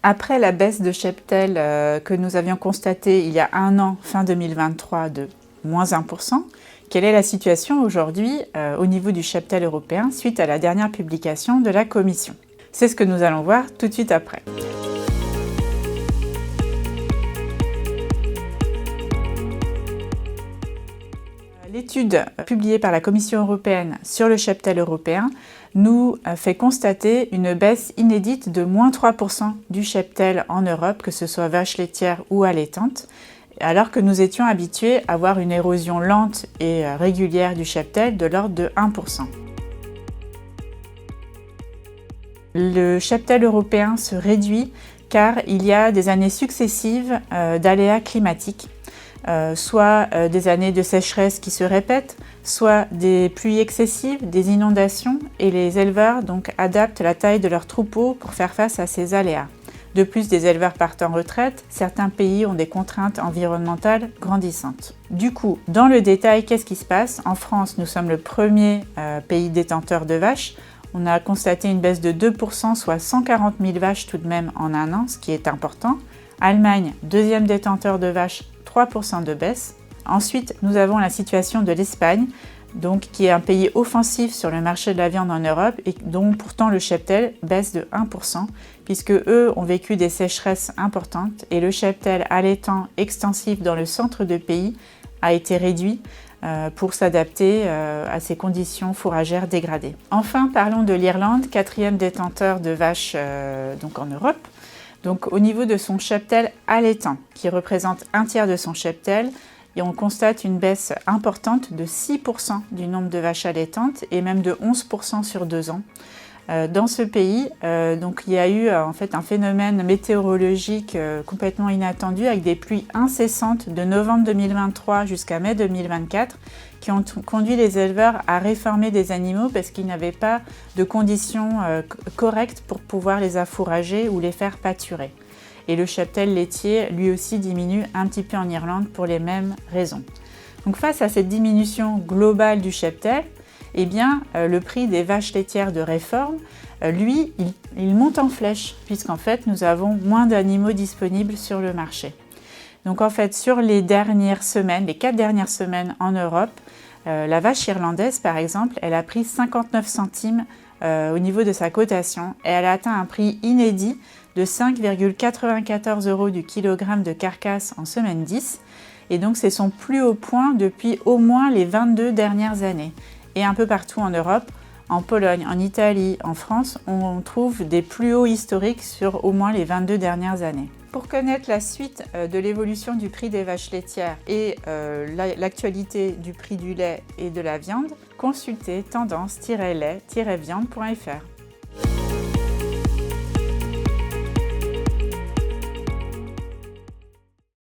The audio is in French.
Après la baisse de cheptel que nous avions constatée il y a un an, fin 2023, de moins 1%, quelle est la situation aujourd'hui au niveau du cheptel européen suite à la dernière publication de la Commission? C'est ce que nous allons voir tout de suite après. L'étude publiée par la Commission européenne sur le cheptel européen nous fait constater une baisse inédite de moins 3% du cheptel en Europe, que ce soit vache laitière ou allaitante, alors que nous étions habitués à voir une érosion lente et régulière du cheptel de l'ordre de 1%. Le cheptel européen se réduit car il y a des années successives d'aléas climatiques, soit des années de sécheresse qui se répètent, soit des pluies excessives, des inondations, et les éleveurs donc adaptent la taille de leurs troupeaux pour faire face à ces aléas. De plus, des éleveurs partent en retraite, certains pays ont des contraintes environnementales grandissantes. Du coup, dans le détail, qu'est-ce qui se passe? En France, nous sommes le premier pays détenteur de vaches. On a constaté une baisse de 2%, soit 140 000 vaches tout de même en un an, ce qui est important. Allemagne, deuxième détenteur de vaches, 3% de baisse. Ensuite, nous avons la situation de l'Espagne, donc qui est un pays offensif sur le marché de la viande en Europe et dont pourtant le cheptel baisse de 1%, puisque eux ont vécu des sécheresses importantes et le cheptel allaitant extensif dans le centre du pays a été réduit pour s'adapter à ces conditions fourragères dégradées. Enfin, parlons de l'Irlande, quatrième détenteur de vaches donc en Europe. Donc au niveau de son cheptel allaitant, qui représente un tiers de son cheptel, et on constate une baisse importante de 6% du nombre de vaches allaitantes et même de 11% sur 2 ans. Dans ce pays, donc, il y a eu en fait un phénomène météorologique complètement inattendu avec des pluies incessantes de novembre 2023 jusqu'à mai 2024 qui ont conduit les éleveurs à réformer des animaux parce qu'ils n'avaient pas de conditions correctes pour pouvoir les affourager ou les faire pâturer. Et le cheptel laitier, lui aussi, diminue un petit peu en Irlande pour les mêmes raisons. Donc face à cette diminution globale du cheptel, eh bien, le prix des vaches laitières de réforme, lui, il monte en flèche, puisqu'en fait, nous avons moins d'animaux disponibles sur le marché. Donc en fait, sur les dernières semaines, les 4 dernières semaines en Europe, la vache irlandaise, par exemple, elle a pris 59 centimes au niveau de sa cotation et elle a atteint un prix inédit de 5,94 € du kilogramme de carcasse en semaine 10. Et donc, c'est son plus haut point depuis au moins les 22 dernières années. Et un peu partout en Europe, en Pologne, en Italie, en France, on trouve des plus hauts historiques sur au moins les 22 dernières années. Pour connaître la suite de l'évolution du prix des vaches laitières et l'actualité du prix du lait et de la viande, consultez tendance-lait-viande.fr.